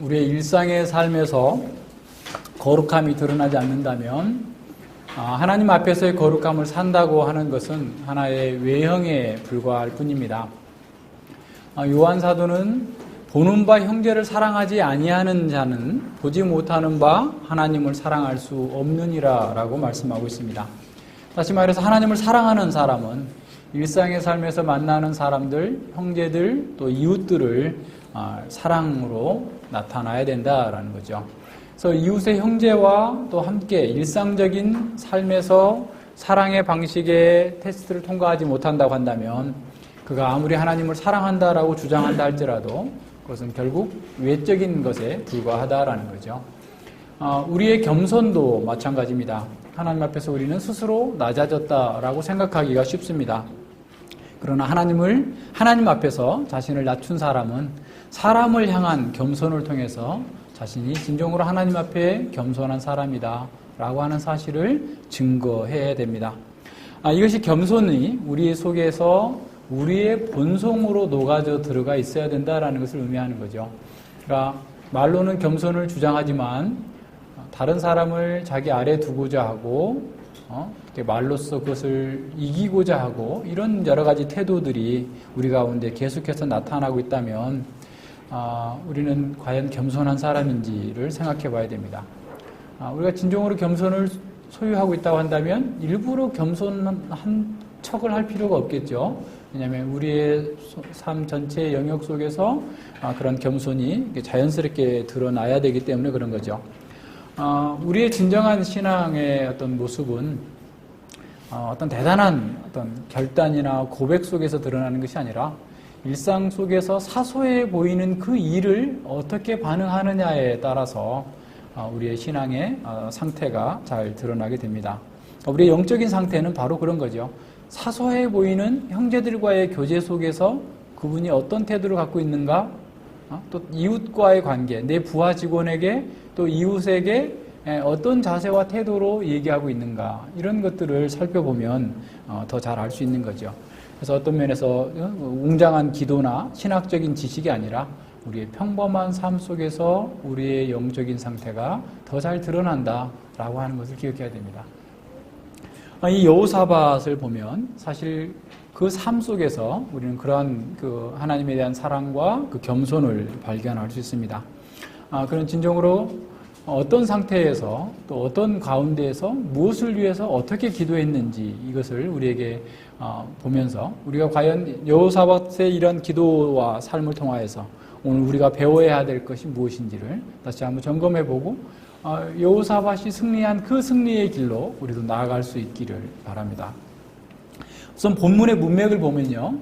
우리의 일상의 삶에서 거룩함이 드러나지 않는다면 하나님 앞에서의 거룩함을 산다고 하는 것은 하나의 외형에 불과할 뿐입니다. 요한 사도는 보는 바 형제를 사랑하지 아니하는 자는 보지 못하는 바 하나님을 사랑할 수 없느니라 라고 말씀하고 있습니다. 다시 말해서 하나님을 사랑하는 사람은 일상의 삶에서 만나는 사람들, 형제들, 또 이웃들을 사랑으로 나타나야 된다라는 거죠. 그래서 이웃의 형제와 또 함께 일상적인 삶에서 사랑의 방식의 테스트를 통과하지 못한다고 한다면 그가 아무리 하나님을 사랑한다라고 주장한다 할지라도 그것은 결국 외적인 것에 불과하다라는 거죠. 우리의 겸손도 마찬가지입니다. 하나님 앞에서 우리는 스스로 낮아졌다라고 생각하기가 쉽습니다. 그러나 하나님 앞에서 자신을 낮춘 사람은 사람을 향한 겸손을 통해서 자신이 진정으로 하나님 앞에 겸손한 사람이다 라고 하는 사실을 증거해야 됩니다. 이것이 겸손이 우리 속에서 우리의 본성으로 녹아져 들어가 있어야 된다라는 것을 의미하는 거죠. 그러니까 말로는 겸손을 주장하지만 다른 사람을 자기 아래 두고자 하고 말로써 그것을 이기고자 하고 이런 여러 가지 태도들이 우리 가운데 계속해서 나타나고 있다면 우리는 과연 겸손한 사람인지를 생각해 봐야 됩니다. 우리가 진정으로 겸손을 소유하고 있다고 한다면 일부러 겸손한 척을 할 필요가 없겠죠. 왜냐하면 우리의 삶 전체의 영역 속에서 그런 겸손이 자연스럽게 드러나야 되기 때문에 그런 거죠. 우리의 진정한 신앙의 어떤 모습은 어떤 대단한 어떤 결단이나 고백 속에서 드러나는 것이 아니라 일상 속에서 사소해 보이는 그 일을 어떻게 반응하느냐에 따라서 우리의 신앙의 상태가 잘 드러나게 됩니다. 우리의 영적인 상태는 바로 그런 거죠. 사소해 보이는 형제들과의 교제 속에서 그분이 어떤 태도를 갖고 있는가, 또 이웃과의 관계, 내 부하 직원에게 또 이웃에게 어떤 자세와 태도로 얘기하고 있는가, 이런 것들을 살펴보면 더 잘 알 수 있는 거죠. 그래서 어떤 면에서 웅장한 기도나 신학적인 지식이 아니라 우리의 평범한 삶 속에서 우리의 영적인 상태가 더 잘 드러난다라고 하는 것을 기억해야 됩니다. 이 여호사밧을 보면 사실 그 삶 속에서 우리는 그러한 그 하나님에 대한 사랑과 그 겸손을 발견할 수 있습니다. 그런 진정으로 어떤 상태에서 또 어떤 가운데에서 무엇을 위해서 어떻게 기도했는지 이것을 우리에게 보면서 우리가 과연 여호사밧의 이런 기도와 삶을 통하여서 오늘 우리가 배워야 될 것이 무엇인지를 다시 한번 점검해보고 여호사밧이 승리한 그 승리의 길로 우리도 나아갈 수 있기를 바랍니다. 우선 본문의 문맥을 보면요,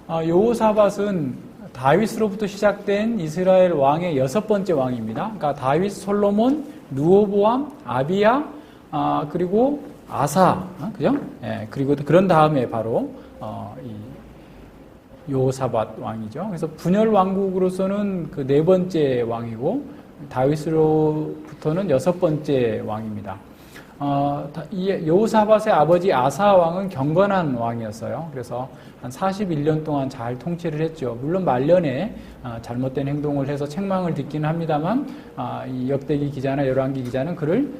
여호사밧은 다윗으로부터 시작된 이스라엘 왕의 6번째 왕입니다. 그러니까 다윗, 솔로몬, 르호보암, 아비야, 그리고 아사, 그죠? 예, 그리고 그런 다음에 바로 이 여호사밧 왕이죠. 그래서 분열 왕국으로서는 그 4번째 왕이고 다윗으로부터는 6번째 왕입니다. 이 여호사밧의 아버지 아사 왕은 경건한 왕이었어요. 그래서 한 41년 동안 잘 통치를 했죠. 물론 말년에 잘못된 행동을 해서 책망을 듣기는 합니다만 이 역대기 기자나 열왕기 기자는 그를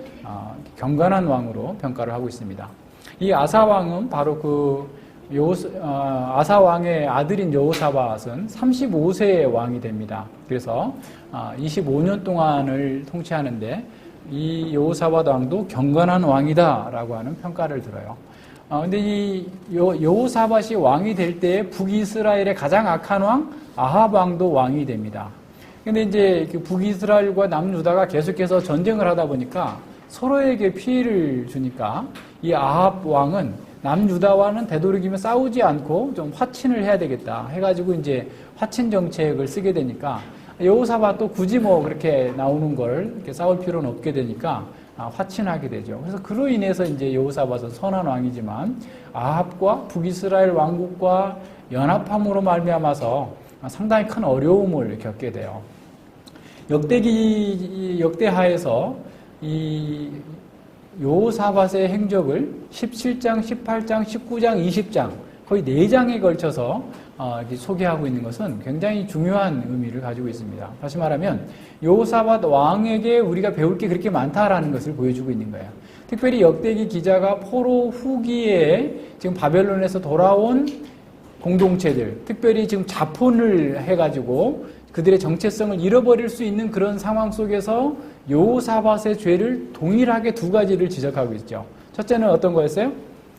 경건한 왕으로 평가를 하고 있습니다. 이 아사 왕은 바로 그 아사 왕의 아들인 여호사밧은 35세의 왕이 됩니다. 그래서 25년 동안을 통치하는데 이 여호사밧 왕도 경건한 왕이다라고 하는 평가를 들어요. 근데 이 여호사밧이 왕이 될 때 북이스라엘의 가장 악한 왕 아합 왕도 왕이 됩니다. 근데 이제 북이스라엘과 남유다가 계속해서 전쟁을 하다 보니까 서로에게 피해를 주니까 이 아합 왕은 남유다와는 되도록이면 싸우지 않고 좀 화친을 해야 되겠다 해가지고 이제 화친 정책을 쓰게 되니까 여호사밧도 굳이 그렇게 나오는 걸 이렇게 싸울 필요는 없게 되니까 화친하게 되죠. 그래서 그로 인해서 이제 여호사밧은 선한 왕이지만 아합과 북이스라엘 왕국과 연합함으로 말미암아서 상당히 큰 어려움을 겪게 돼요. 역대하에서 이 여호사밧의 행적을 17장, 18장, 19장, 20장 거의 4장에 걸쳐서 이렇게 소개하고 있는 것은 굉장히 중요한 의미를 가지고 있습니다. 다시 말하면 여호사밧 왕에게 우리가 배울 게 그렇게 많다라는 것을 보여주고 있는 거예요. 특별히 역대기 기자가 포로 후기에 지금 바벨론에서 돌아온 공동체들, 특별히 지금 자폰을 해가지고 그들의 정체성을 잃어버릴 수 있는 그런 상황 속에서 여호사밧의 죄를 동일하게 두 가지를 지적하고 있죠. 첫째는 어떤 거였어요?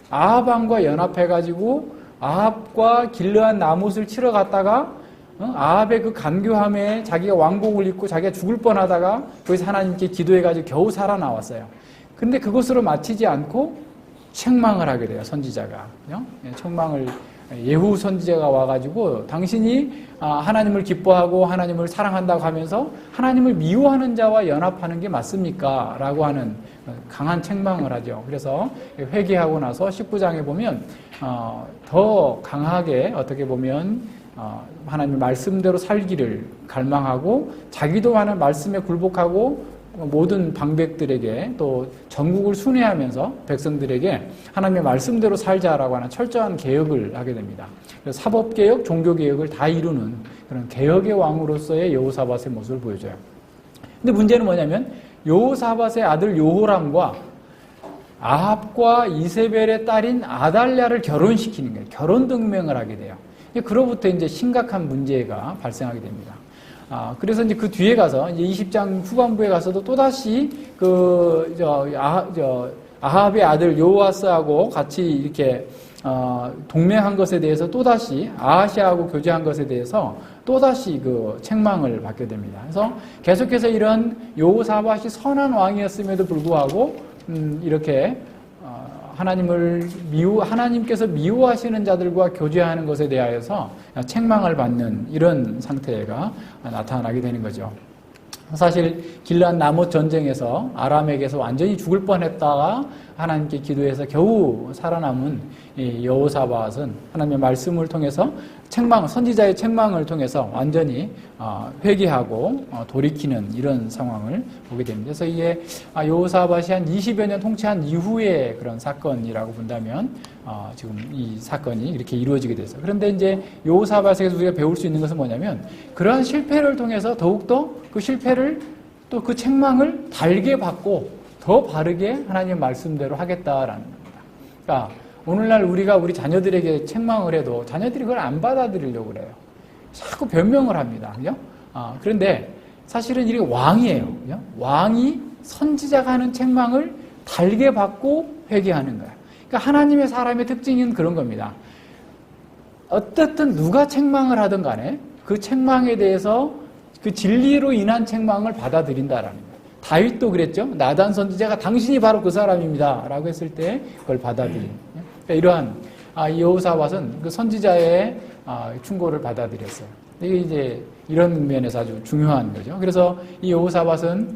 아합 왕과 연합해가지고 아합과 길르한 나못을 치러 갔다가 아합의 그 간교함에 자기가 왕복을 입고 자기가 죽을 뻔하다가 거기서 하나님께 기도해가지고 겨우 살아나왔어요. 근데 그것으로 마치지 않고 책망을 하게 돼요, 선지자가. 책망을 예후 선지자가 와가지고 당신이 하나님을 기뻐하고 하나님을 사랑한다고 하면서 하나님을 미워하는 자와 연합하는 게 맞습니까? 라고 하는 강한 책망을 하죠. 그래서 회개하고 나서 19장에 보면 더 강하게 어떻게 보면 하나님의 말씀대로 살기를 갈망하고 자기도 하는 말씀에 굴복하고 모든 방백들에게 또 전국을 순회하면서 백성들에게 하나님의 말씀대로 살자라고 하는 철저한 개혁을 하게 됩니다. 그래서 사법개혁, 종교개혁을 다 이루는 그런 개혁의 왕으로서의 여호사밧의 모습을 보여줘요. 근데 문제는 뭐냐면 여호사밧의 아들 요호람과 아합과 이세벨의 딸인 아달랴를 결혼시키는 거예요. 결혼 등명을 하게 돼요. 그로부터 이제 심각한 문제가 발생하게 됩니다. 그래서 이제 그 뒤에 가서 이제 20장 후반부에 가서도 또다시 아합의 아들 요아스하고 같이 이렇게 동맹한 것에 대해서 또다시 아하시아하고 교제한 것에 대해서 또다시 그 책망을 받게 됩니다. 그래서 계속해서 이런 여호사밧이 선한 왕이었음에도 불구하고 이렇게 하나님께서 미워하시는 자들과 교제하는 것에 대하여서 책망을 받는 이런 상태가 나타나게 되는 거죠. 사실 길르한 나못 전쟁에서 아람에게서 완전히 죽을 뻔했다가 하나님께 기도해서 겨우 살아남은 여호사밧은 하나님의 말씀을 통해서 선지자의 책망을 통해서 완전히 회개하고 돌이키는 이런 상황을 보게 됩니다. 그래서 이게 여호사밧이 한 20여 년 통치한 이후의 그런 사건이라고 본다면 지금 이 사건이 이렇게 이루어지게 됐어요. 그런데 이제 여호사밧에서 우리가 배울 수 있는 것은 뭐냐면 그러한 실패를 통해서 더욱더 그 실패를 또 그 책망을 달게 받고 더 바르게 하나님의 말씀대로 하겠다라는 겁니다. 그러니까 오늘날 우리가 우리 자녀들에게 책망을 해도 자녀들이 그걸 안 받아들이려고 그래요. 자꾸 변명을 합니다. 그죠? 그런데 사실은 이게 왕이에요. 그죠? 왕이 선지자가 하는 책망을 달게 받고 회개하는 거예요. 그러니까 하나님의 사람의 특징은 그런 겁니다. 어떻든 누가 책망을 하든 간에 그 책망에 대해서 그 진리로 인한 책망을 받아들인다라는 거예요. 다윗도 그랬죠. 나단 선지자가 당신이 바로 그 사람입니다. 라고 했을 때 그걸 받아들인. 그러니까 이러한 여호사밧은 그 선지자의 충고를 받아들였어요. 이게 이제 이런 면에서 아주 중요한 거죠. 그래서 이 여호사밧은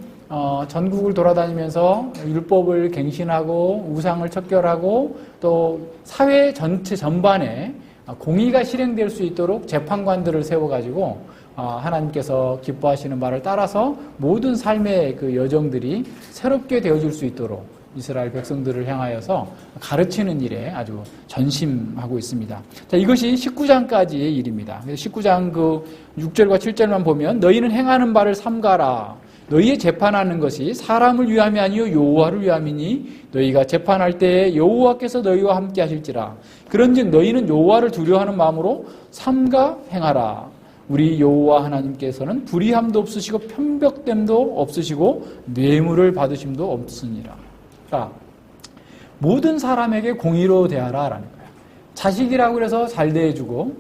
전국을 돌아다니면서 율법을 갱신하고 우상을 척결하고 또 사회 전체 전반에 공의가 실행될 수 있도록 재판관들을 세워가지고 하나님께서 기뻐하시는 바를 따라서 모든 삶의 그 여정들이 새롭게 되어질 수 있도록 이스라엘 백성들을 향하여서 가르치는 일에 아주 전심하고 있습니다. 자, 이것이 19장까지의 일입니다. 그래서 19장 그 6절과 7절만 보면 너희는 행하는 바를 삼가라. 너희의 재판하는 것이 사람을 위함이 아니요 여호와를 위함이니 너희가 재판할 때에 여호와께서 너희와 함께 하실지라. 그런즉 너희는 여호와를 두려워하는 마음으로 삼가 행하라. 우리 여호와 하나님께서는 불의함도 없으시고 편벽됨도 없으시고 뇌물을 받으심도 없으니라. 그러니까 모든 사람에게 공의로 대하라라는 거예요. 자식이라고 해서 잘 대해주고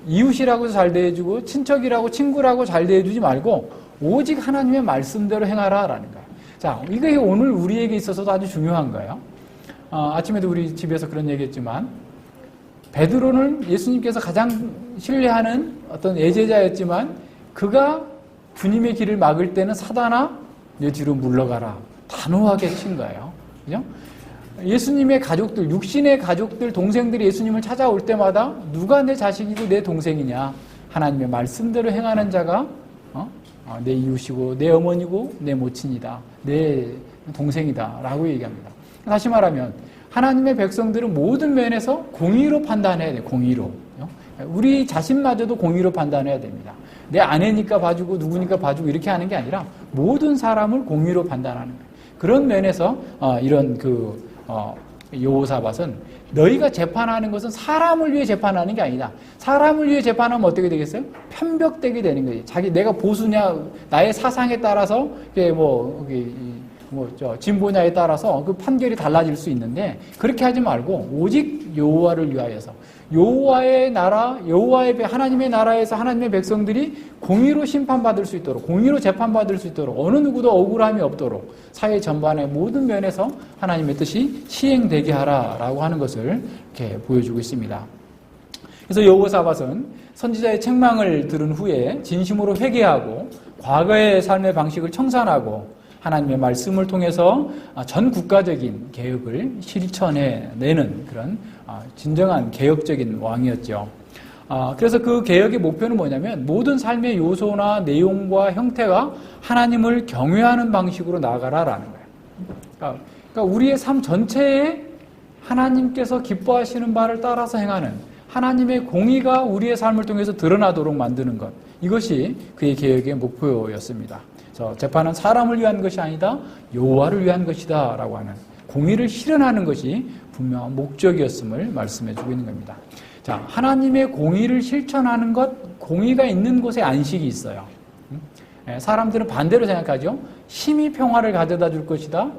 이웃이라고 해서 잘 대해주고 친척이라고 친구라고 잘 대해주지 말고 오직 하나님의 말씀대로 행하라라는 거예요. 자, 이게 오늘 우리에게 있어서도 아주 중요한 거예요. 아침에도 우리 집에서 그런 얘기했지만 베드로는 예수님께서 가장 신뢰하는 어떤 예제자였지만 그가 주님의 길을 막을 때는 사단아 내 뒤로 물러가라 단호하게 친 거예요. 그죠? 예수님의 가족들, 육신의 가족들, 동생들이 예수님을 찾아올 때마다 누가 내 자식이고 내 동생이냐? 하나님의 말씀대로 행하는 자가 내 이웃이고 내 어머니고 내 모친이다. 내 동생이다. 라고 얘기합니다. 다시 말하면 하나님의 백성들은 모든 면에서 공의로 판단해야 돼요. 공의로. 우리 자신마저도 공의로 판단해야 됩니다. 내 아내니까 봐주고 누구니까 봐주고 이렇게 하는 게 아니라 모든 사람을 공의로 판단하는 거예요. 그런 면에서 이런 여호사밧은 너희가 재판하는 것은 사람을 위해 재판하는 게 아니다. 사람을 위해 재판하면 어떻게 되겠어요? 편벽되게 되는 거예요. 내가 보수냐, 나의 사상에 따라서 진보냐에 따라서 그 판결이 달라질 수 있는데 그렇게 하지 말고 오직 여호와를 위하여서 여호와의 나라, 하나님의 나라에서 하나님의 백성들이 공의로 심판받을 수 있도록, 공의로 재판받을 수 있도록, 어느 누구도 억울함이 없도록 사회 전반의 모든 면에서 하나님의 뜻이 시행되게 하라라고 하는 것을 이렇게 보여주고 있습니다. 그래서 여호사밧은 선지자의 책망을 들은 후에 진심으로 회개하고 과거의 삶의 방식을 청산하고 하나님의 말씀을 통해서 전 국가적인 개혁을 실천해내는 그런 진정한 개혁적인 왕이었죠. 그래서 그 개혁의 목표는 뭐냐면 모든 삶의 요소나 내용과 형태가 하나님을 경외하는 방식으로 나아가라라는 거예요. 그러니까 우리의 삶 전체에 하나님께서 기뻐하시는 바를 따라서 행하는 하나님의 공의가 우리의 삶을 통해서 드러나도록 만드는 것, 이것이 그의 개혁의 목표였습니다. 재판은 사람을 위한 것이 아니다, 여호와를 위한 것이다 라고 하는 공의를 실현하는 것이 분명한 목적이었음을 말씀해주고 있는 겁니다. 자, 하나님의 공의를 실천하는 것, 공의가 있는 곳에 안식이 있어요. 사람들은 반대로 생각하죠. 힘이 평화를 가져다 줄 것이다,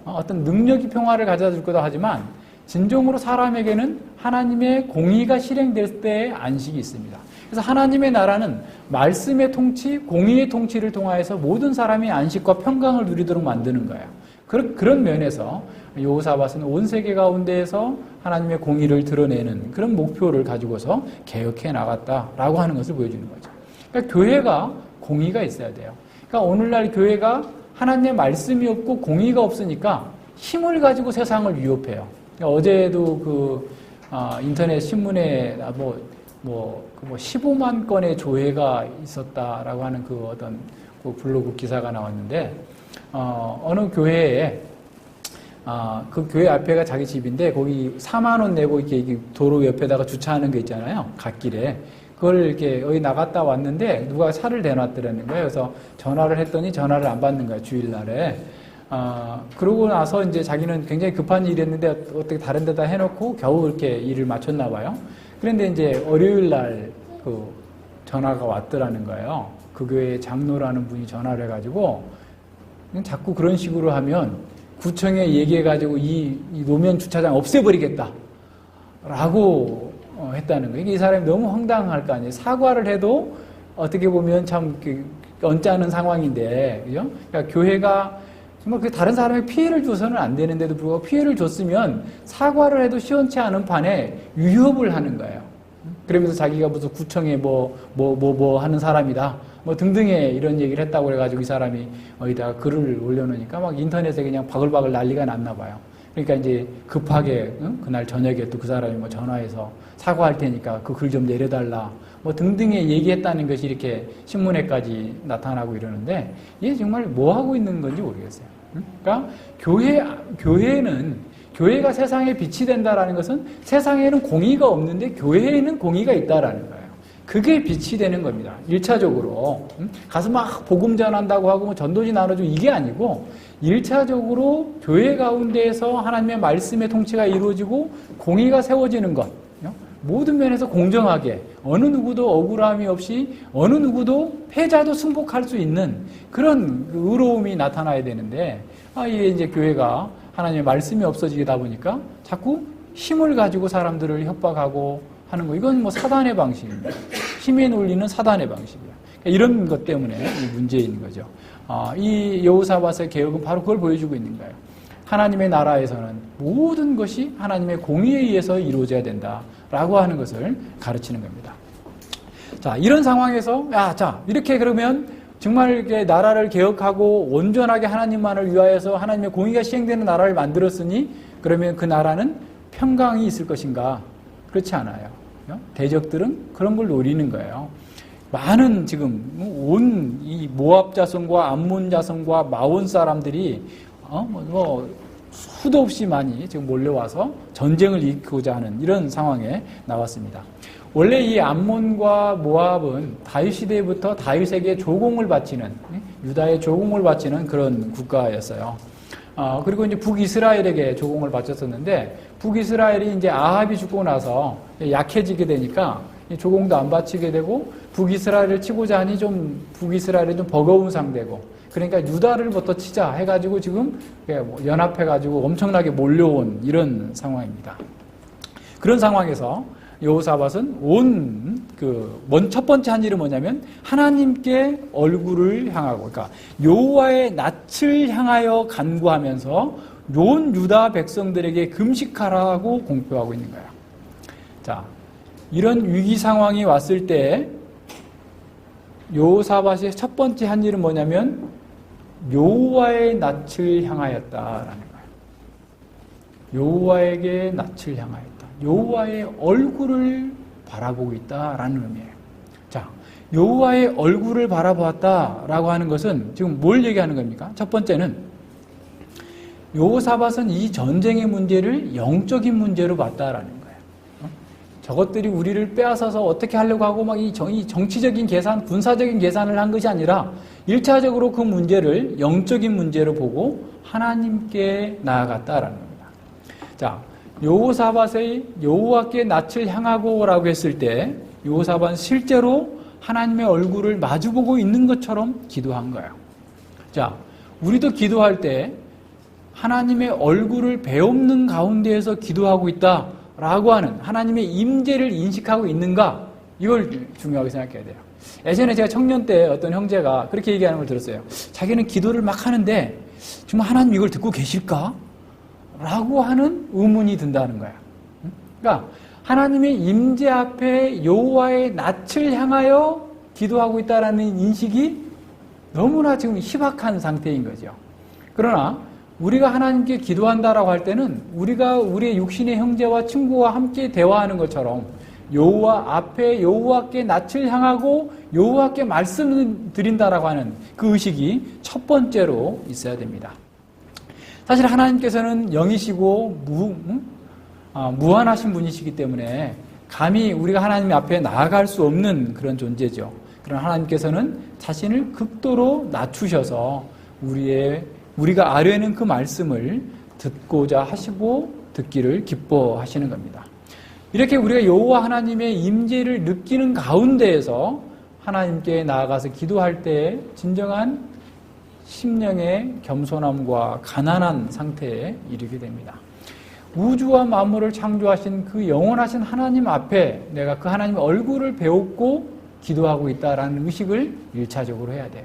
어떤 능력이 평화를 가져다 줄 거다 하지만 진정으로 사람에게는 하나님의 공의가 실행될 때의 안식이 있습니다. 그래서 하나님의 나라는 말씀의 통치, 공의의 통치를 통하여서 모든 사람이 안식과 평강을 누리도록 만드는 거예요. 그런 면에서 여호사밧은 온 세계 가운데에서 하나님의 공의를 드러내는 그런 목표를 가지고서 개혁해 나갔다라고 하는 것을 보여주는 거죠. 그러니까 교회가 공의가 있어야 돼요. 그러니까 오늘날 교회가 하나님의 말씀이 없고 공의가 없으니까 힘을 가지고 세상을 위협해요. 그러니까 어제도 인터넷 신문에 15만 건의 조회가 있었다라고 하는 어떤 블로그 기사가 나왔는데, 어느 교회에, 그 교회 앞에가 자기 집인데, 거기 4만 원 내고 이렇게 도로 옆에다가 주차하는 거 있잖아요. 갓길에. 그걸 이렇게 어디 나갔다 왔는데, 누가 차를 대놨더라는 거예요. 그래서 전화를 했더니 전화를 안 받는 거예요. 주일날에. 그러고 나서 이제 자기는 굉장히 급한 일이 했는데, 어떻게 다른 데다 해놓고 겨우 이렇게 일을 마쳤나 봐요. 그런데 이제 월요일 날 전화가 왔더라는 거예요. 그 교회 장로라는 분이 전화를 해가지고 자꾸 그런 식으로 하면 구청에 얘기해가지고 이 노면 주차장 없애버리겠다 라고 했다는 거예요. 이 사람이 너무 황당할 거 아니에요. 사과를 해도 어떻게 보면 참 언짢은 상황인데, 그죠? 그러니까 교회가 정말 다른 사람에 피해를 줘서는 안 되는데도 불구하고 피해를 줬으면 사과를 해도 시원치 않은 판에 위협을 하는 거예요. 그러면서 자기가 무슨 구청에 하는 사람이다, 등등의 이런 얘기를 했다고 그래가지고 이 사람이 어디다가 글을 올려놓으니까 막 인터넷에 그냥 바글바글 난리가 났나 봐요. 그러니까 이제 급하게 그날 저녁에 또 그 사람이 전화해서 사과할 테니까 그 글 좀 내려달라, 등등의 얘기했다는 것이 이렇게 신문에까지 나타나고 이러는데, 이게 정말 뭐 하고 있는 건지 모르겠어요. 그러니까 교회가 세상에 빛이 된다라는 것은 세상에는 공의가 없는데 교회에는 공의가 있다라는 거예요. 그게 빛이 되는 겁니다. 1차적으로. 가서 막 복음 전한다고 하고 전도지 나눠주고 이게 아니고 1차적으로 교회 가운데에서 하나님의 말씀의 통치가 이루어지고 공의가 세워지는 것. 모든 면에서 공정하게 어느 누구도 억울함이 없이 어느 누구도 패자도 승복할 수 있는 그런 의로움이 나타나야 되는데, 이게 이제 교회가 하나님의 말씀이 없어지다 보니까 자꾸 힘을 가지고 사람들을 협박하고 하는 거, 이건 사단의 방식입니다. 힘에 놀리는 사단의 방식이에요. 그러니까 이런 것 때문에 이 문제인 거죠. 이 여호사밧의 개혁은 바로 그걸 보여주고 있는 거예요. 하나님의 나라에서는 모든 것이 하나님의 공의에 의해서 이루어져야 된다라고 하는 것을 가르치는 겁니다. 자, 이런 상황에서 이렇게 그러면 정말 이렇게 나라를 개혁하고 온전하게 하나님만을 위하여서 하나님의 공의가 시행되는 나라를 만들었으니 그러면 그 나라는 평강이 있을 것인가? 그렇지 않아요. 대적들은 그런 걸 노리는 거예요. 많은 지금 온 이 모압 자손과 암몬 자손과 마온 사람들이 수도 없이 많이 지금 몰려와서 전쟁을 일으키고자 하는 이런 상황에 나왔습니다. 원래 이 암몬과 모압은 다윗 시대부터 다윗에게 조공을 바치는, 유다의 조공을 바치는 그런 국가였어요. 그리고 이제 북이스라엘에게 조공을 바쳤었는데, 북이스라엘이 이제 아합이 죽고 나서 약해지게 되니까 조공도 안 바치게 되고, 북이스라엘을 치고자 하니 북이스라엘이 좀 버거운 상대고, 그러니까 유다를부터 치자 해가지고 지금 연합해가지고 엄청나게 몰려온 이런 상황입니다. 그런 상황에서 여호사밧은 첫 번째 한 일은 뭐냐면 하나님께 얼굴을 향하고, 그러니까 여호와의 낯을 향하여 간구하면서 온 유다 백성들에게 금식하라고 공표하고 있는 거예요. 자, 이런 위기 상황이 왔을 때 여호사밧의 첫 번째 한 일은 뭐냐면 여호와의 낯을 향하였다라는 거예요. 여호와에게 낯을 향하였다. 여호와의 얼굴을 바라보고 있다라는 의미예요. 자, 여호와의 얼굴을 바라보았다라고 하는 것은 지금 뭘 얘기하는 겁니까? 첫 번째는 여호사밧은 이 전쟁의 문제를 영적인 문제로 봤다라는 거예요. 저것들이 우리를 빼앗아서 어떻게 하려고 하고 막 이 정치적인 계산, 군사적인 계산을 한 것이 아니라 1차적으로 그 문제를 영적인 문제로 보고 하나님께 나아갔다라는 겁니다. 자, 여호사밧의 여호와께 낯을 향하고라고 했을 때 여호사밧은 실제로 하나님의 얼굴을 마주보고 있는 것처럼 기도한 거예요. 자, 우리도 기도할 때 하나님의 얼굴을 배없는 가운데에서 기도하고 있다라고 하는 하나님의 임재를 인식하고 있는가? 이걸 중요하게 생각해야 돼요. 예전에 제가 청년 때 어떤 형제가 그렇게 얘기하는 걸 들었어요. 자기는 기도를 막 하는데 정말 하나님 이걸 듣고 계실까? 라고 하는 의문이 든다는 거야. 그러니까 하나님의 임재 앞에 여호와의 낯을 향하여 기도하고 있다라는 인식이 너무나 지금 희박한 상태인 거죠. 그러나 우리가 하나님께 기도한다라고 할 때는 우리가 우리의 육신의 형제와 친구와 함께 대화하는 것처럼 여호와 앞에 여호와께 낯을 향하고 여호와께 말씀을 드린다라고 하는 그 의식이 첫 번째로 있어야 됩니다. 사실 하나님께서는 영이시고 무한하신 분이시기 때문에 감히 우리가 하나님 앞에 나아갈 수 없는 그런 존재죠. 그러나 하나님께서는 자신을 극도로 낮추셔서 우리가 아뢰는 그 말씀을 듣고자 하시고 듣기를 기뻐하시는 겁니다. 이렇게 우리가 여호와 하나님의 임재를 느끼는 가운데에서 하나님께 나아가서 기도할 때 진정한 심령의 겸손함과 가난한 상태에 이르게 됩니다. 우주와 만물을 창조하신 그 영원하신 하나님 앞에 내가 그 하나님의 얼굴을 배웠고 기도하고 있다라는 의식을 1차적으로 해야 돼요.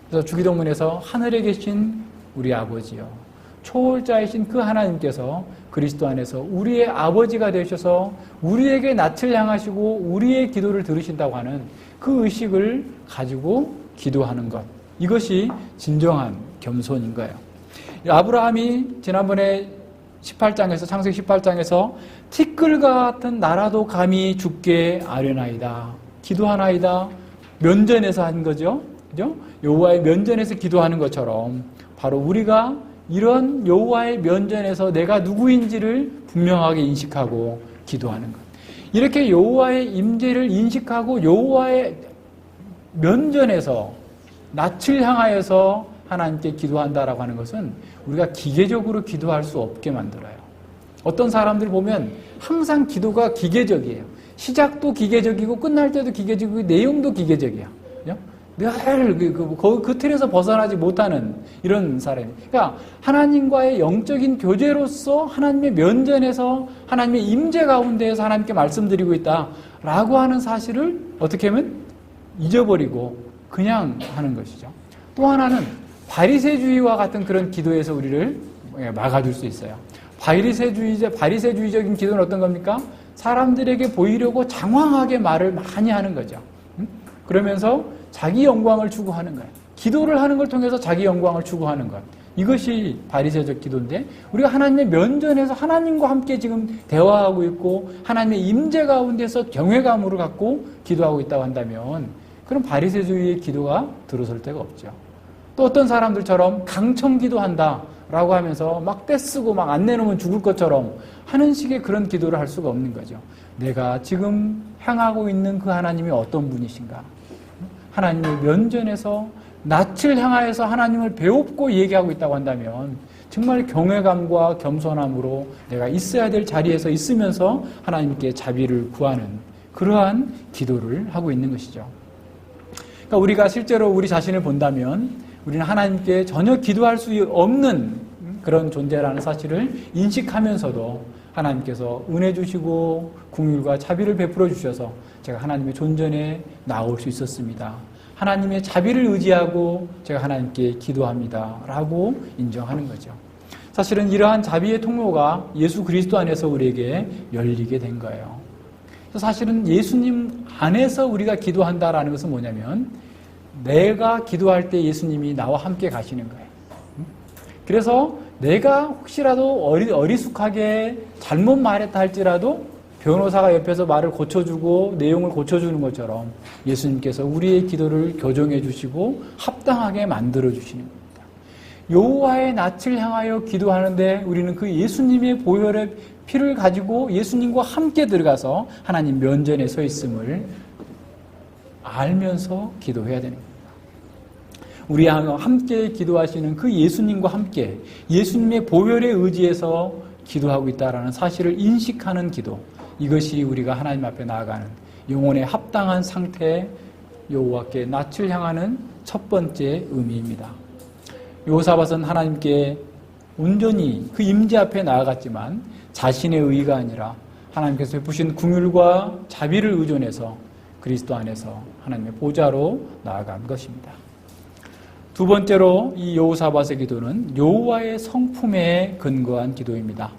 그래서 주기도문에서 하늘에 계신 우리 아버지요, 초월자이신 그 하나님께서 그리스도 안에서 우리의 아버지가 되셔서 우리에게 낯을 향하시고 우리의 기도를 들으신다고 하는 그 의식을 가지고 기도하는 것, 이것이 진정한 겸손인 거예요. 아브라함이 지난번에 18장에서 창세기 18장에서 티끌과 같은 나라도 감히 주께 아뢰나이다, 기도하나이다, 면전에서 한 거죠. 그죠? 여호와의 면전에서 기도하는 것처럼 바로 우리가 이런 여호와의 면전에서 내가 누구인지를 분명하게 인식하고 기도하는 것. 이렇게 여호와의 임재를 인식하고 여호와의 면전에서 낯을 향하여서 하나님께 기도한다라고 하는 것은 우리가 기계적으로 기도할 수 없게 만들어요. 어떤 사람들 보면 항상 기도가 기계적이에요. 시작도 기계적이고 끝날 때도 기계적이고 내용도 기계적이야. 늘 그 틀에서 벗어나지 못하는 이런 사람이. 그러니까 하나님과의 영적인 교제로서 하나님의 면전에서 하나님의 임재 가운데에서 하나님께 말씀드리고 있다라고 하는 사실을 어떻게 하면 잊어버리고 그냥 하는 것이죠. 또 하나는 바리새주의와 같은 그런 기도에서 우리를 막아줄 수 있어요. 바리새주의적인 기도는 어떤 겁니까? 사람들에게 보이려고 장황하게 말을 많이 하는 거죠. 그러면서 자기 영광을 추구하는 거예요. 기도를 하는 걸 통해서 자기 영광을 추구하는 것. 이것이 바리새적 기도인데 우리가 하나님의 면전에서 하나님과 함께 지금 대화하고 있고 하나님의 임재 가운데서 경외감으로 갖고 기도하고 있다고 한다면 그럼 바리새주의의 기도가 들어설 데가 없죠. 또 어떤 사람들처럼 강청 기도한다 라고 하면서 막 떼쓰고 막 안 내놓으면 죽을 것처럼 하는 식의 그런 기도를 할 수가 없는 거죠. 내가 지금 향하고 있는 그 하나님이 어떤 분이신가? 하나님의 면전에서 낯을 향하여서 하나님을 배웁고 얘기하고 있다고 한다면 정말 경외감과 겸손함으로 내가 있어야 될 자리에서 있으면서 하나님께 자비를 구하는 그러한 기도를 하고 있는 것이죠. 그러니까 우리가 실제로 우리 자신을 본다면 우리는 하나님께 전혀 기도할 수 없는 그런 존재라는 사실을 인식하면서도 하나님께서 은혜 주시고 긍휼과 자비를 베풀어 주셔서 제가 하나님의 존전에 나올 수 있었습니다. 하나님의 자비를 의지하고 제가 하나님께 기도합니다. 라고 인정하는 거죠. 사실은 이러한 자비의 통로가 예수 그리스도 안에서 우리에게 열리게 된 거예요. 사실은 예수님 안에서 우리가 기도한다라는 것은 뭐냐면 내가 기도할 때 예수님이 나와 함께 가시는 거예요. 그래서 내가 혹시라도 어리숙하게 잘못 말했다 할지라도 변호사가 옆에서 말을 고쳐주고 내용을 고쳐주는 것처럼 예수님께서 우리의 기도를 교정해 주시고 합당하게 만들어 주시는 겁니다. 여호와의 낯을 향하여 기도하는데 우리는 그 예수님의 보혈의 피를 가지고 예수님과 함께 들어가서 하나님 면전에 서 있음을 알면서 기도해야 되는 겁니다. 우리와 함께 기도하시는 그 예수님과 함께 예수님의 보혈에 의지해서 기도하고 있다는 사실을 인식하는 기도, 이것이 우리가 하나님 앞에 나아가는 영혼의 합당한 상태, 여호와께 낯을 향하는 첫 번째 의미입니다. 여호사밧은 하나님께 온전히 그 임재 앞에 나아갔지만 자신의 의가 아니라 하나님께서 베푸신 긍휼과 자비를 의존해서 그리스도 안에서 하나님의 보좌로 나아간 것입니다. 두 번째로 이 여호사밧의 기도는 여호와의 성품에 근거한 기도입니다.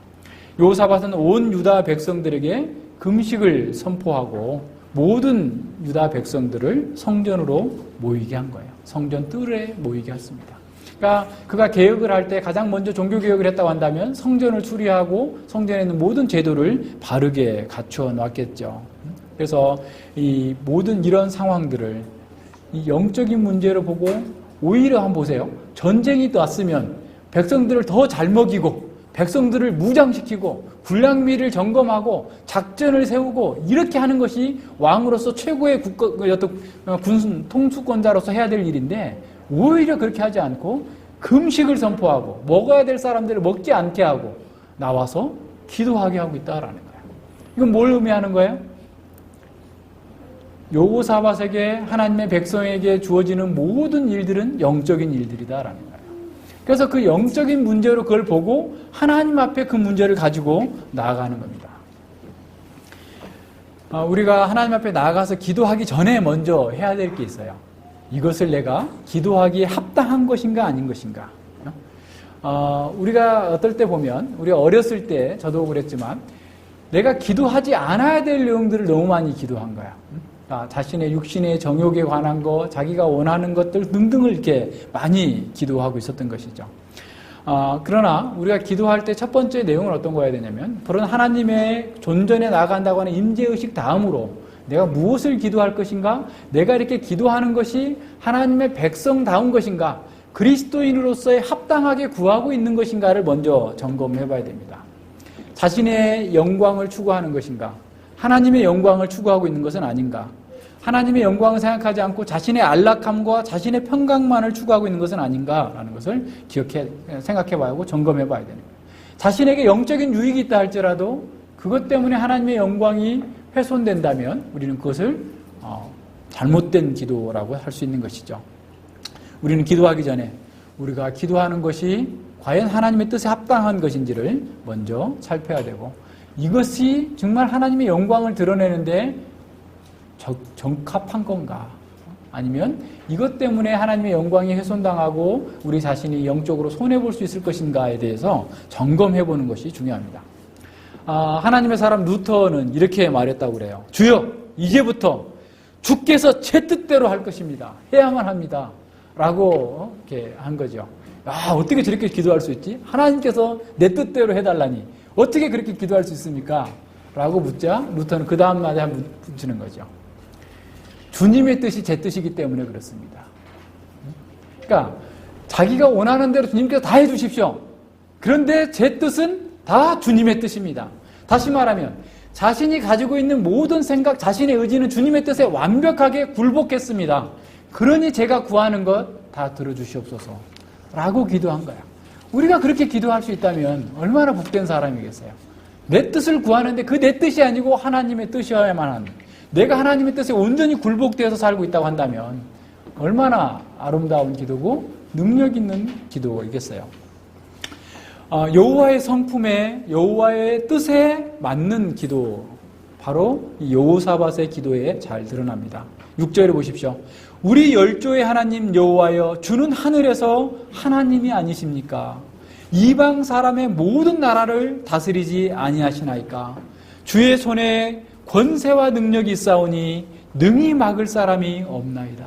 여호사밧은 온 유다 백성들에게 금식을 선포하고 모든 유다 백성들을 성전으로 모이게 한 거예요. 성전 뜰에 모이게 했습니다. 그러니까 그가 개혁을 할 때 가장 먼저 종교 개혁을 했다고 한다면 성전을 수리하고 성전에 있는 모든 제도를 바르게 갖추어 놨겠죠. 그래서 이 모든 이런 상황들을 이 영적인 문제로 보고 오히려 한번 보세요. 전쟁이 났으면 백성들을 더 잘 먹이고 백성들을 무장시키고 군량미를 점검하고 작전을 세우고 이렇게 하는 것이 왕으로서 최고의 군수 통수권자로서 해야 될 일인데 오히려 그렇게 하지 않고 금식을 선포하고 먹어야 될 사람들을 먹지 않게 하고 나와서 기도하게 하고 있다라는 거예요. 이건 뭘 의미하는 거예요? 여호사밧에게 하나님의 백성에게 주어지는 모든 일들은 영적인 일들이다라는 거예요. 그래서 그 영적인 문제로 그걸 보고 하나님 앞에 그 문제를 가지고 나아가는 겁니다. 우리가 하나님 앞에 나아가서 기도하기 전에 먼저 해야 될 게 있어요. 이것을 내가 기도하기에 합당한 것인가 아닌 것인가. 우리가 어떨 때 보면 우리가 어렸을 때 저도 그랬지만 내가 기도하지 않아야 될 내용들을 너무 많이 기도한 거야. 자신의 육신의 정욕에 관한 것, 자기가 원하는 것들 등등을 이렇게 많이 기도하고 있었던 것이죠. 그러나 우리가 기도할 때 첫 번째 내용은 어떤 거여야 되냐면 그런 하나님의 존전에 나아간다고 하는 임재의식 다음으로 내가 무엇을 기도할 것인가? 내가 이렇게 기도하는 것이 하나님의 백성다운 것인가? 그리스도인으로서의 합당하게 구하고 있는 것인가를 먼저 점검해 봐야 됩니다. 자신의 영광을 추구하는 것인가? 하나님의 영광을 추구하고 있는 것은 아닌가? 하나님의 영광을 생각하지 않고 자신의 안락함과 자신의 평강만을 추구하고 있는 것은 아닌가라는 것을 생각해 봐야 하고 점검해 봐야 되는 거예요. 자신에게 영적인 유익이 있다 할지라도 그것 때문에 하나님의 영광이 훼손된다면 우리는 그것을 잘못된 기도라고 할 수 있는 것이죠. 우리는 기도하기 전에 우리가 기도하는 것이 과연 하나님의 뜻에 합당한 것인지를 먼저 살펴야 되고 이것이 정말 하나님의 영광을 드러내는데 적합한 건가? 아니면 이것 때문에 하나님의 영광이 훼손당하고 우리 자신이 영적으로 손해볼 수 있을 것인가에 대해서 점검해보는 것이 중요합니다. 하나님의 사람 루터는 이렇게 말했다고 그래요. 주여, 이제부터 주께서 제 뜻대로 할 것입니다. 해야만 합니다. 라고 이렇게 한 거죠. 어떻게 저렇게 기도할 수 있지? 하나님께서 내 뜻대로 해달라니 어떻게 그렇게 기도할 수 있습니까? 라고 묻자 루터는 그 다음 말에 한번 붙이는 거죠. 주님의 뜻이 제 뜻이기 때문에 그렇습니다. 그러니까 자기가 원하는 대로 주님께서 다 해주십시오. 그런데 제 뜻은 다 주님의 뜻입니다. 다시 말하면 자신이 가지고 있는 모든 생각, 자신의 의지는 주님의 뜻에 완벽하게 굴복했습니다. 그러니 제가 구하는 것 다 들어주시옵소서 라고 기도한 거야. 우리가 그렇게 기도할 수 있다면 얼마나 복된 사람이겠어요. 내 뜻을 구하는데 그 내 뜻이 아니고 하나님의 뜻이어야만 하는, 내가 하나님의 뜻에 온전히 굴복되어서 살고 있다고 한다면 얼마나 아름다운 기도고 능력 있는 기도이겠어요. 여호와의 성품에, 여호와의 뜻에 맞는 기도, 바로 이 여호사밧의 기도에 잘 드러납니다. 6절에 보십시오. 우리 열조의 하나님 여호와여, 주는 하늘에서 하나님이 아니십니까? 이방 사람의 모든 나라를 다스리지 아니하시나이까? 주의 손에 권세와 능력이 있사오니 능히 막을 사람이 없나이다.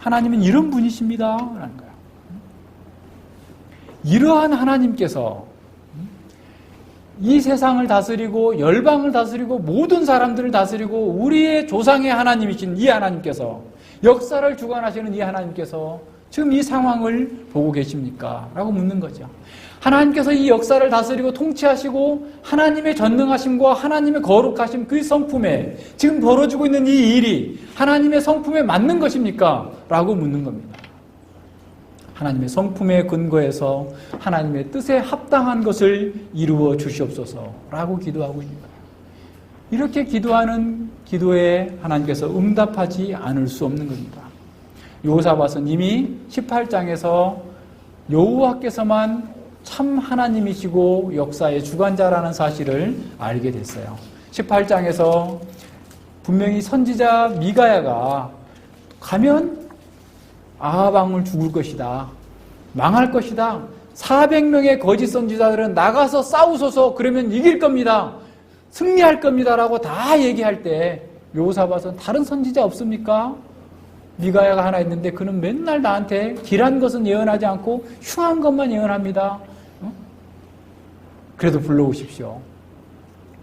하나님은 이런 분이십니다 라는 거예요. 이러한 하나님께서 이 세상을 다스리고 열방을 다스리고 모든 사람들을 다스리고 우리의 조상의 하나님이신 이 하나님께서, 역사를 주관하시는 이 하나님께서 지금 이 상황을 보고 계십니까? 라고 묻는 거죠. 하나님께서 이 역사를 다스리고 통치하시고 하나님의 전능하심과 하나님의 거룩하심, 그 성품에 지금 벌어지고 있는 이 일이 하나님의 성품에 맞는 것입니까? 라고 묻는 겁니다. 하나님의 성품에 근거해서 하나님의 뜻에 합당한 것을 이루어 주시옵소서 라고 기도하고 있는 거예요. 이렇게 기도하는 기도에 하나님께서 응답하지 않을 수 없는 겁니다. 여호사밧은 이미 18장에서 여호와께서만 참 하나님이시고 역사의 주관자라는 사실을 알게 됐어요. 18장에서 분명히 선지자 미가야가 가면 아합 왕을 죽을 것이다, 망할 것이다, 400명의 거짓 선지자들은 나가서 싸우소서, 그러면 이길 겁니다, 승리할 겁니다 라고 다 얘기할 때 여호사밧은 다른 선지자 없습니까? 미가야가 하나 있는데 그는 맨날 나한테 길한 것은 예언하지 않고 흉한 것만 예언합니다. 그래도 불러오십시오.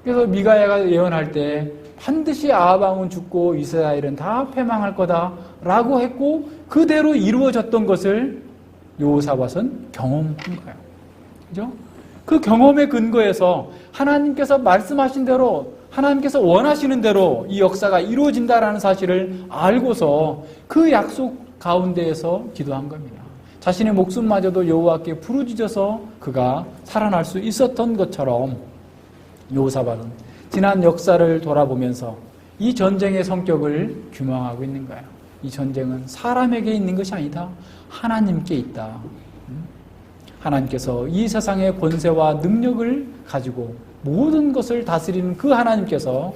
그래서 미가야가 예언할 때 반드시 아합 왕은 죽고 이스라엘은 다 패망할 거다라고 했고 그대로 이루어졌던 것을 여호사밧은 경험한 거예요. 그죠? 그 경험에 근거해서 하나님께서 말씀하신 대로, 하나님께서 원하시는 대로 이 역사가 이루어진다라는 사실을 알고서 그 약속 가운데에서 기도한 겁니다. 자신의 목숨마저도 여호와께 부르짖어서 그가 살아날 수 있었던 것처럼 여호사밧은 지난 역사를 돌아보면서 이 전쟁의 성격을 규명하고 있는 거예요. 이 전쟁은 사람에게 있는 것이 아니다, 하나님께 있다. 하나님께서 이 세상의 권세와 능력을 가지고 모든 것을 다스리는 그 하나님께서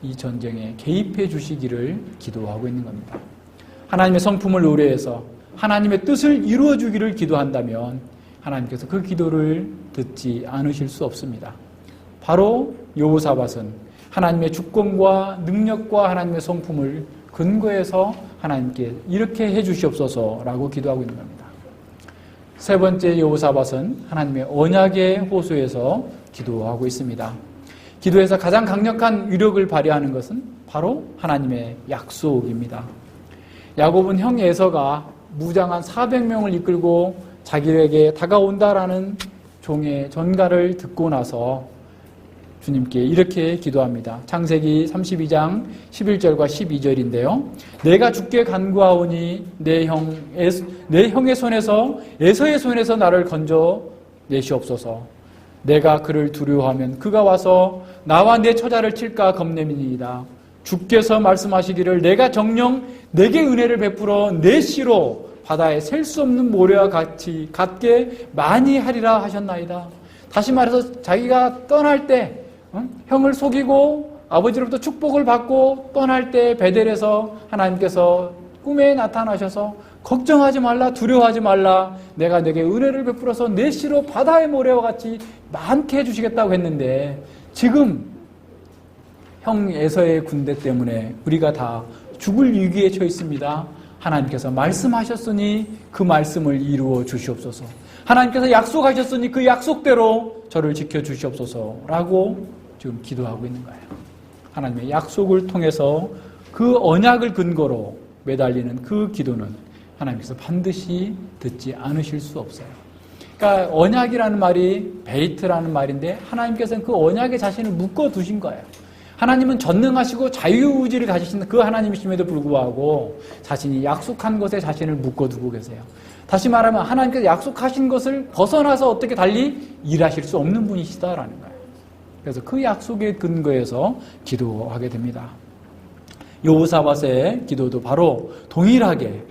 이 전쟁에 개입해 주시기를 기도하고 있는 겁니다. 하나님의 성품을 의뢰해서 하나님의 뜻을 이루어 주기를 기도한다면 하나님께서 그 기도를 듣지 않으실 수 없습니다. 바로 여호사밧은 하나님의 주권과 능력과 하나님의 성품을 근거해서 하나님께 이렇게 해 주시옵소서라고 기도하고 있는 겁니다. 세 번째, 여호사밧은 하나님의 언약의 호소에서 기도하고 있습니다. 기도에서 가장 강력한 위력을 발휘하는 것은 바로 하나님의 약속입니다. 야곱은 형 에서가 무장한 400명을 이끌고 자기에게 다가온다라는 종의 전가를 듣고 나서 주님께 이렇게 기도합니다. 창세기 32장 11절과 12절인데요. 내가 주께 간구하오니 내 형의 손에서 에서의 손에서 나를 건져 내시옵소서. 내가 그를 두려워하면 그가 와서 나와 내 처자를 칠까 겁내미니이다. 주께서 말씀하시기를 내가 정녕 내게 은혜를 베풀어 내 씨로 바다에 셀 수 없는 모래와 같이 같게 많이 하리라 하셨나이다. 다시 말해서 자기가 떠날 때 형을 속이고 아버지로부터 축복을 받고 떠날 때 베델에서 하나님께서 꿈에 나타나셔서 걱정하지 말라, 두려워하지 말라, 내가 내게 은혜를 베풀어서 내 씨로 바다의 모래와 같이 많게 해주시겠다고 했는데 지금 형 에서의 군대 때문에 우리가 다 죽을 위기에 처해 있습니다. 하나님께서 말씀하셨으니 그 말씀을 이루어 주시옵소서. 하나님께서 약속하셨으니 그 약속대로 저를 지켜주시옵소서라고 지금 기도하고 있는 거예요. 하나님의 약속을 통해서 그 언약을 근거로 매달리는 그 기도는 하나님께서 반드시 듣지 않으실 수 없어요. 그러니까 언약이라는 말이 베이트라는 말인데 하나님께서는 그 언약에 자신을 묶어두신 거예요. 하나님은 전능하시고 자유의지를 가지신 그 하나님이심에도 불구하고 자신이 약속한 것에 자신을 묶어두고 계세요. 다시 말하면 하나님께서 약속하신 것을 벗어나서 어떻게 달리 일하실 수 없는 분이시다라는 거예요. 그래서 그 약속의 근거에서 기도하게 됩니다. 여호사밧의 기도도 바로 동일하게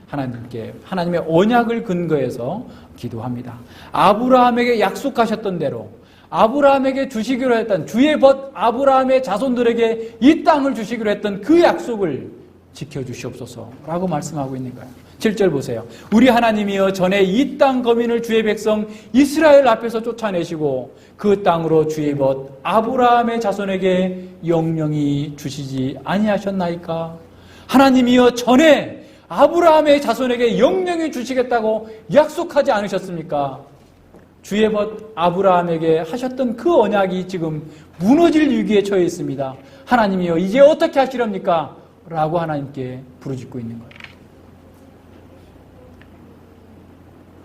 하나님의 언약을 근거해서 기도합니다. 아브라함에게 약속하셨던 대로 아브라함에게 주시기로 했던 주의 벗 아브라함의 자손들에게 이 땅을 주시기로 했던 그 약속을 지켜주시옵소서라고 말씀하고 있는 거예요. 7절 보세요. 우리 하나님이여 전에 이 땅 거민을 주의 백성 이스라엘 앞에서 쫓아내시고 그 땅으로 주의 벗 아브라함의 자손에게 영영히 주시지 아니하셨나이까? 하나님이여 전에 아브라함의 자손에게 영영히 주시겠다고 약속하지 않으셨습니까? 주의 벗 아브라함에게 하셨던 그 언약이 지금 무너질 위기에 처해 있습니다. 하나님이여 이제 어떻게 하시렵니까? 라고 하나님께 부르짖고 있는 거예요.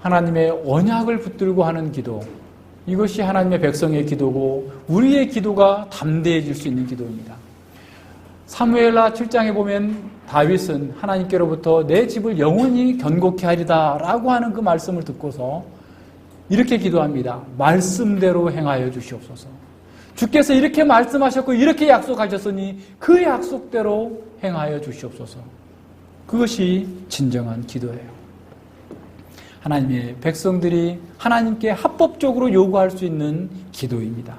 하나님의 언약을 붙들고 하는 기도, 이것이 하나님의 백성의 기도고 우리의 기도가 담대해질 수 있는 기도입니다. 사무엘하 7장에 보면 다윗은 하나님께로부터 내 집을 영원히 견고케 하리다 라고 하는 그 말씀을 듣고서 이렇게 기도합니다. 말씀대로 행하여 주시옵소서. 주께서 이렇게 말씀하셨고 이렇게 약속하셨으니 그 약속대로 행하여 주시옵소서. 그것이 진정한 기도예요. 하나님의 백성들이 하나님께 합법적으로 요구할 수 있는 기도입니다.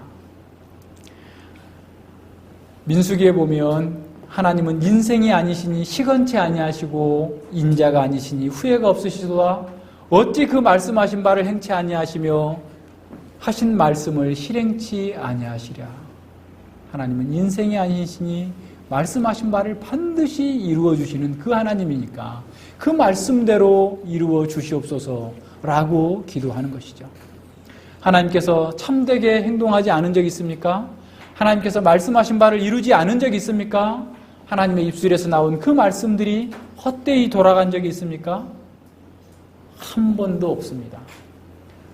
민수기에 보면 하나님은 인생이 아니시니 시건치 아니하시고 인자가 아니시니 후회가 없으시도다. 어찌 그 말씀하신 바를 행치 아니하시며 하신 말씀을 실행치 아니하시랴. 하나님은 인생이 아니시니 말씀하신 바를 반드시 이루어 주시는 그 하나님이니까 그 말씀대로 이루어 주시옵소서라고 기도하는 것이죠. 하나님께서 참되게 행동하지 않은 적 있습니까? 하나님께서 말씀하신 바를 이루지 않은 적이 있습니까? 하나님의 입술에서 나온 그 말씀들이 헛되이 돌아간 적이 있습니까? 한 번도 없습니다.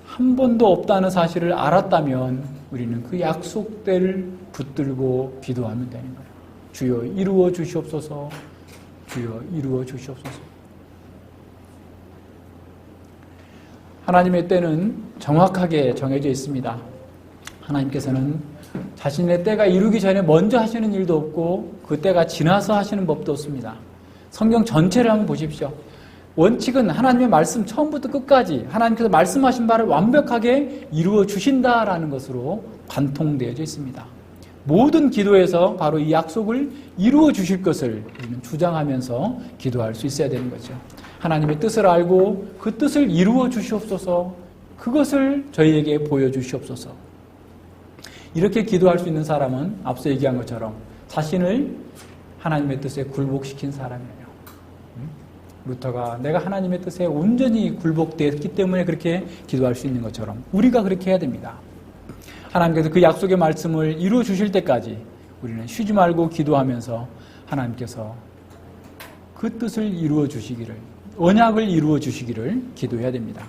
한 번도 없다는 사실을 알았다면 우리는 그 약속대를 붙들고 기도하면 되는 거예요. 주여 이루어 주시옵소서. 주여 이루어 주시옵소서. 하나님의 때는 정확하게 정해져 있습니다. 하나님께서는 자신의 때가 이루기 전에 먼저 하시는 일도 없고 그 때가 지나서 하시는 법도 없습니다. 성경 전체를 한번 보십시오. 원칙은 하나님의 말씀 처음부터 끝까지 하나님께서 말씀하신 바를 완벽하게 이루어 주신다라는 것으로 관통되어져 있습니다. 모든 기도에서 바로 이 약속을 이루어 주실 것을 우리는 주장하면서 기도할 수 있어야 되는 거죠. 하나님의 뜻을 알고 그 뜻을 이루어 주시옵소서. 그것을 저희에게 보여주시옵소서. 이렇게 기도할 수 있는 사람은 앞서 얘기한 것처럼 자신을 하나님의 뜻에 굴복시킨 사람이에요. 루터가 내가 하나님의 뜻에 온전히 굴복되었기 때문에 그렇게 기도할 수 있는 것처럼 우리가 그렇게 해야 됩니다. 하나님께서 그 약속의 말씀을 이루어 주실 때까지 우리는 쉬지 말고 기도하면서 하나님께서 그 뜻을 이루어 주시기를, 언약을 이루어 주시기를 기도해야 됩니다.